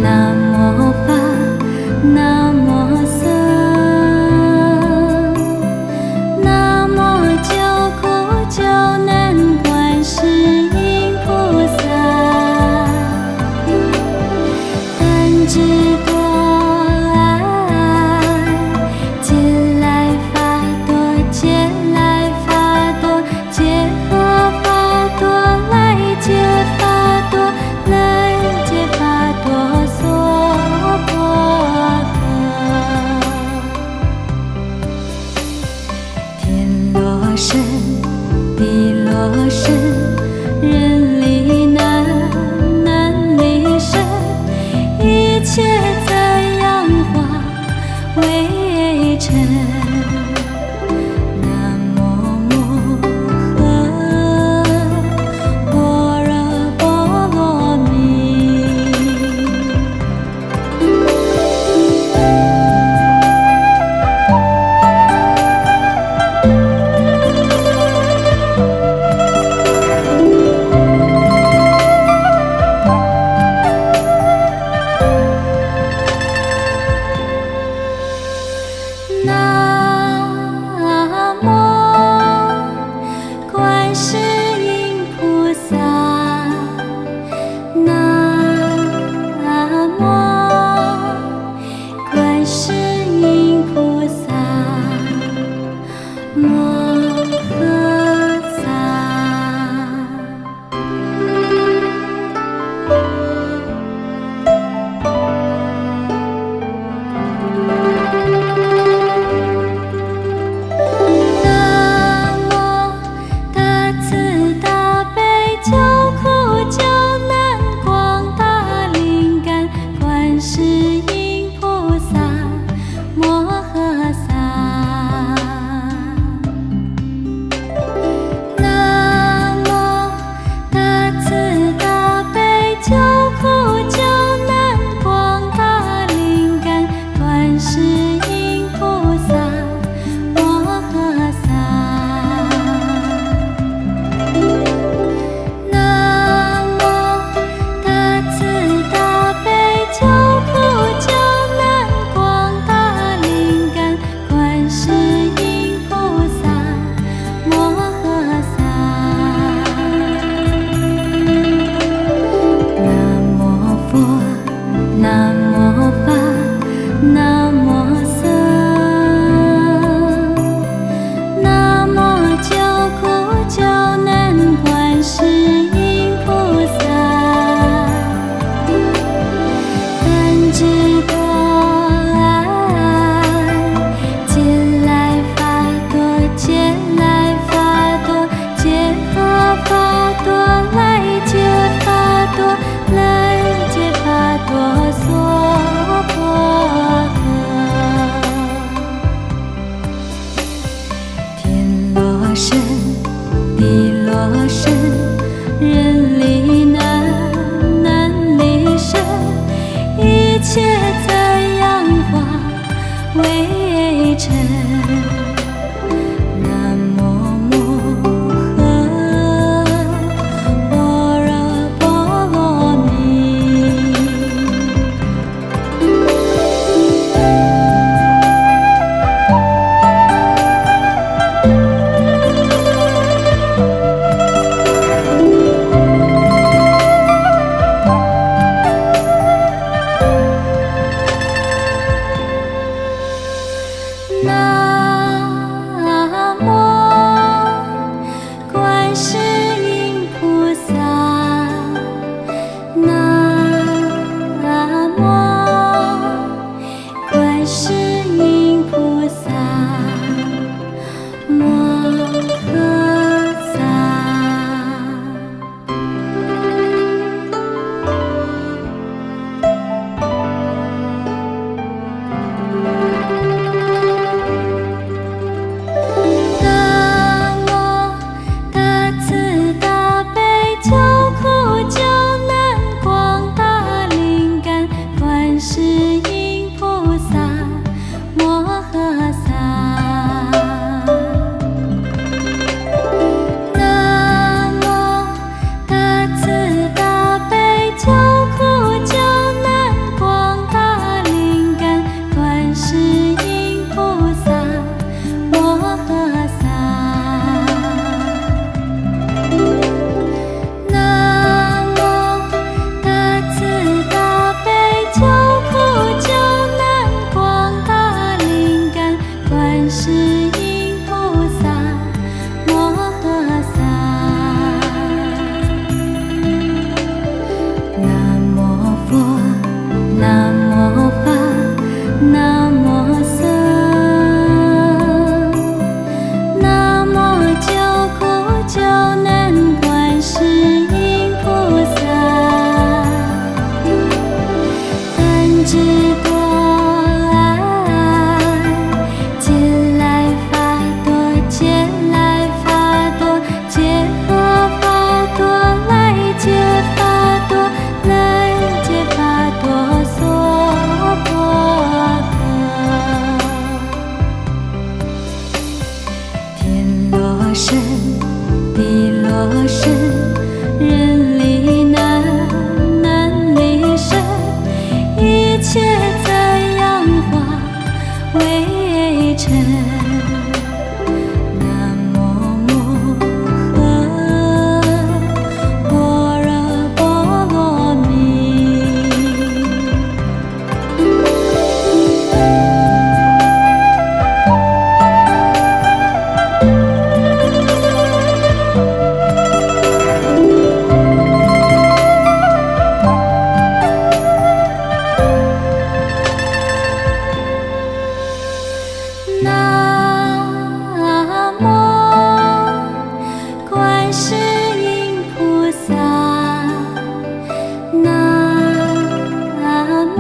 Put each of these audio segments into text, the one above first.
南无法，南无僧，南无救苦救难观世音菩萨，但知多爱，劫来法多，劫来法多，劫何法多，来劫法多，来劫法多娑婆诃。天罗身，地罗身，人离难，难离身，一切暂阳化为尘。南无摩诃般若波罗蜜。南无观世音菩萨，南无观世音菩萨摩诃萨。南无大慈大悲救苦救难广大灵感观世音菩萨摩诃萨。南无大慈大悲救苦救难广大灵感观世音菩萨摩诃萨。南无大慈大悲救苦救难广大灵感观世音菩萨摩诃萨。南无佛，南无法，南无僧，南无救苦救难观世音菩萨，但知多爱，劫来法多，劫来法多，劫何法多，来劫法多，来劫法多娑知多爱，结来法多，结来法多，结合法多，来结法多，来结法多娑婆诃。天罗身，地罗身，人离难，难离身，一切在阳化为尘。南无摩诃般若波罗蜜。南无观世音菩萨，南无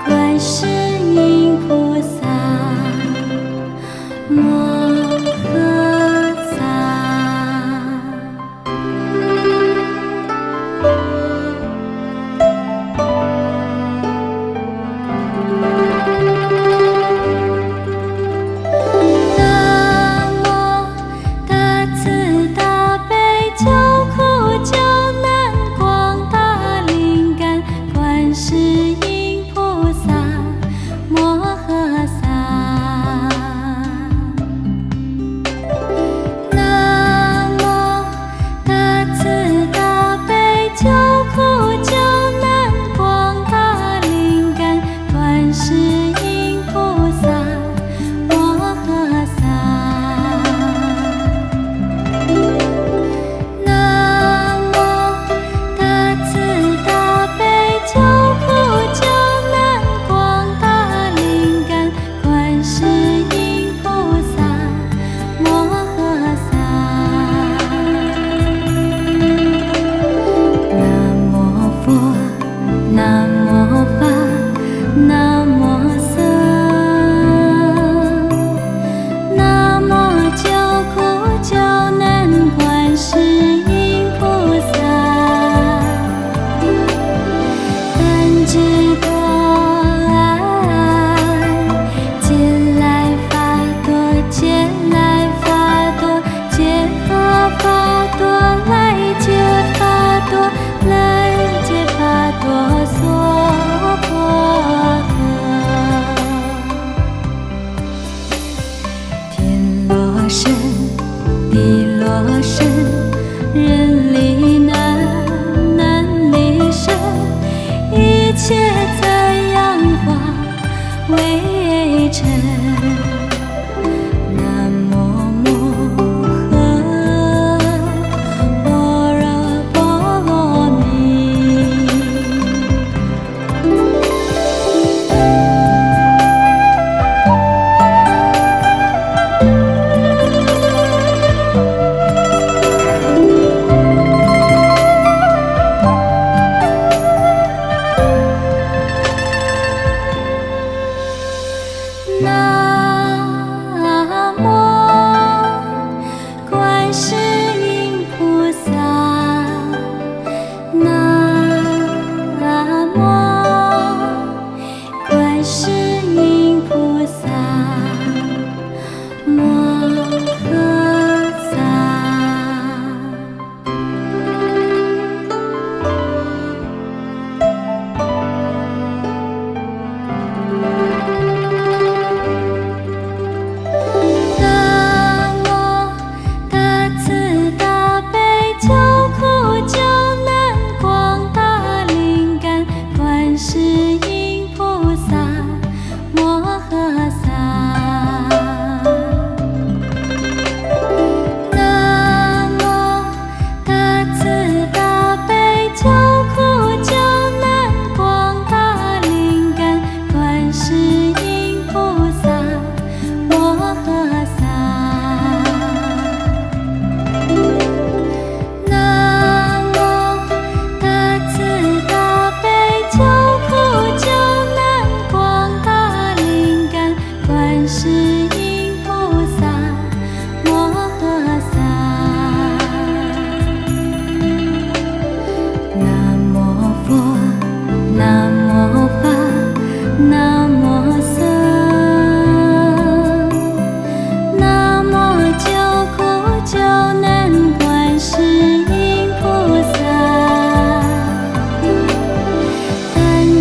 观世音菩萨摩诃萨。南无大慈大悲救苦救难广大灵感观世音菩萨摩诃萨。南无大慈大悲救苦救难广大灵感观世音菩萨摩诃萨。南无大慈大悲救苦救难广大灵感观世音菩萨摩诃萨。南无佛，南无法，南无僧，南无救苦救难观世音菩萨。但知多爱，结来法多，结来法多，结合法多，来结法多，来结法多娑婆诃。天罗身，地罗身，人离难，难离身，一切在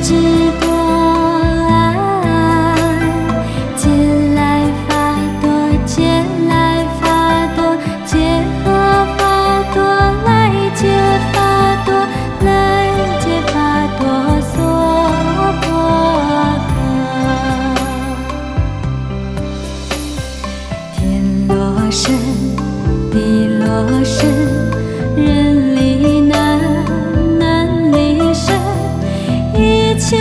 知多爱。揭来发朵，揭来发朵，揭和发朵，来揭发朵，来揭发朵娑婆诃。天落深，地落深，人离难，难离身，一切。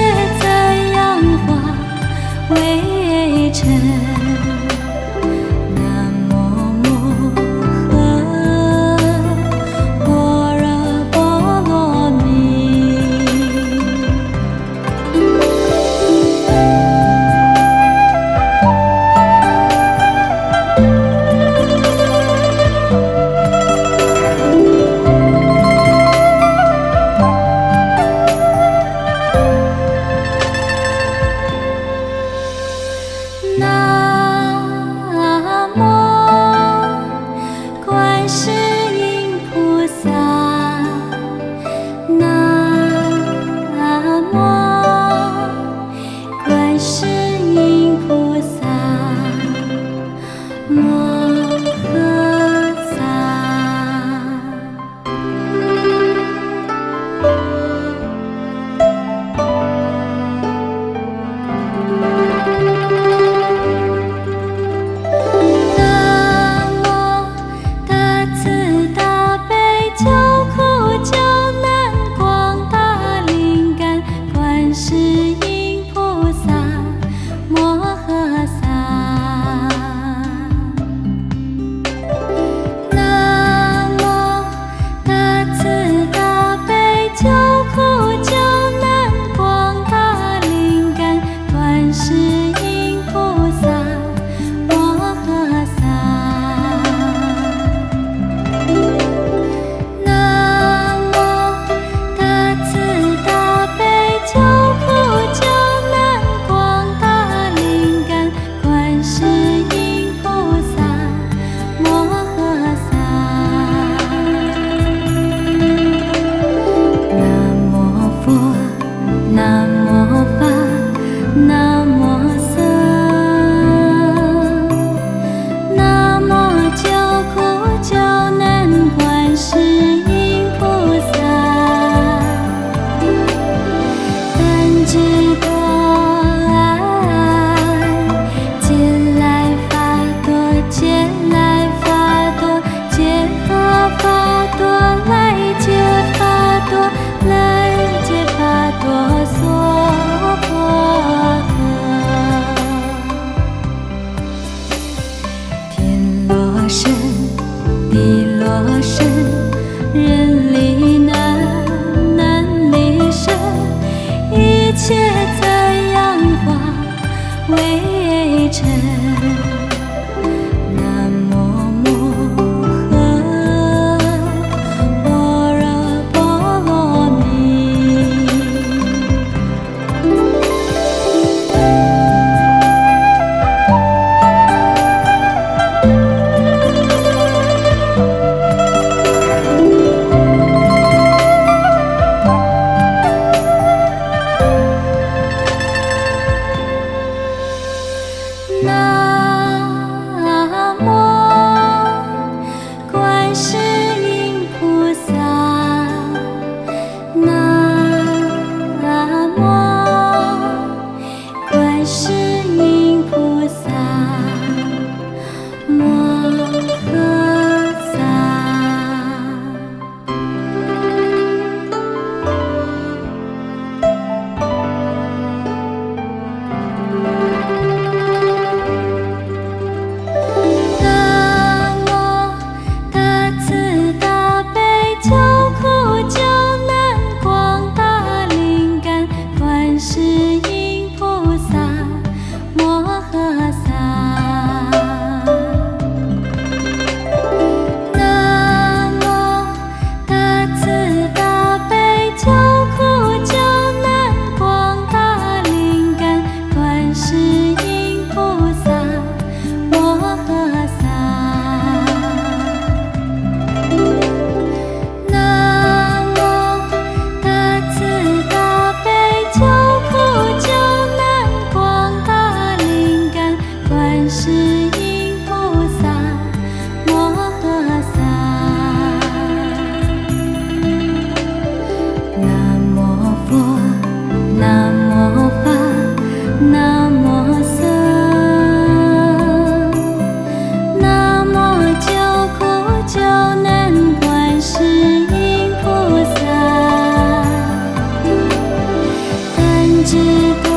多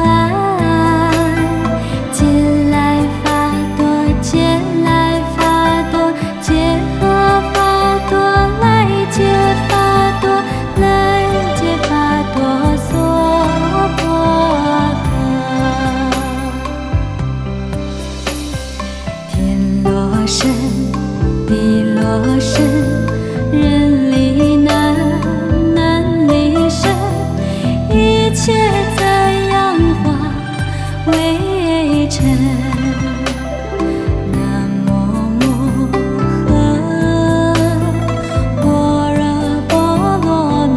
爱，结来发多，结来发多，结和发多，来结发多，来结发多娑婆诃。天罗身，地罗身，人离难，难离身，一切在阳化为尘。南无摩诃般若波罗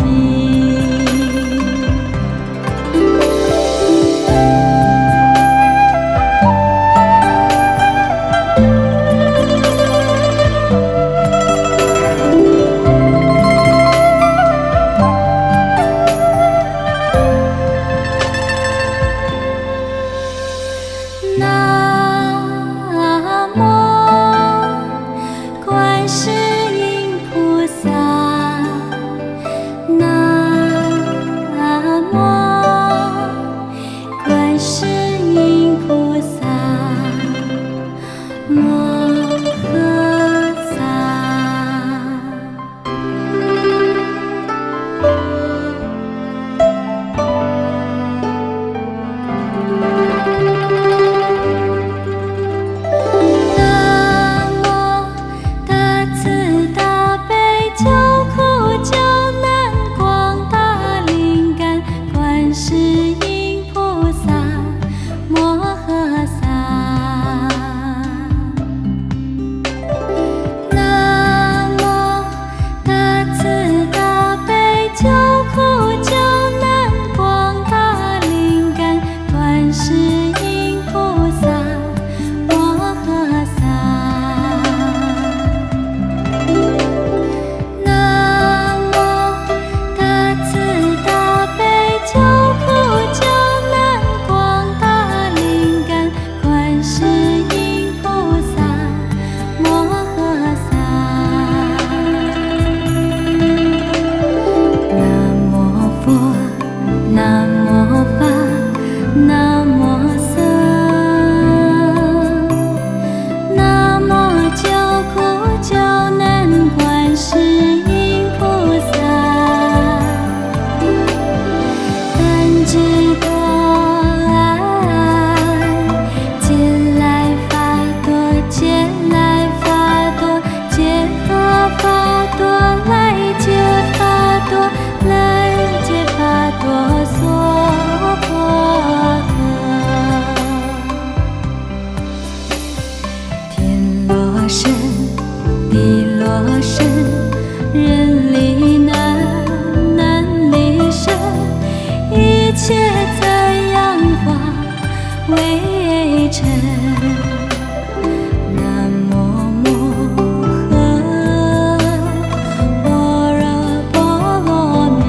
蜜。南无观世音菩萨，南无观世音菩萨摩诃萨。南无大慈大悲救苦救难广大灵感观世音菩萨摩诃萨。南无大慈大悲救苦救难广大灵感观世音菩萨摩诃萨。南无大慈大悲救苦救难广大灵感观世音菩萨摩诃萨。南无佛，南无法，南无僧，南无救苦救难观世音菩萨。但知多爱，结来发多，结来发多，结和发多，来结发多，来结发多娑婆诃。天罗身，地罗身，人离难，难离身，一切在阳化为尘。南无摩诃般若波罗蜜。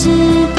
是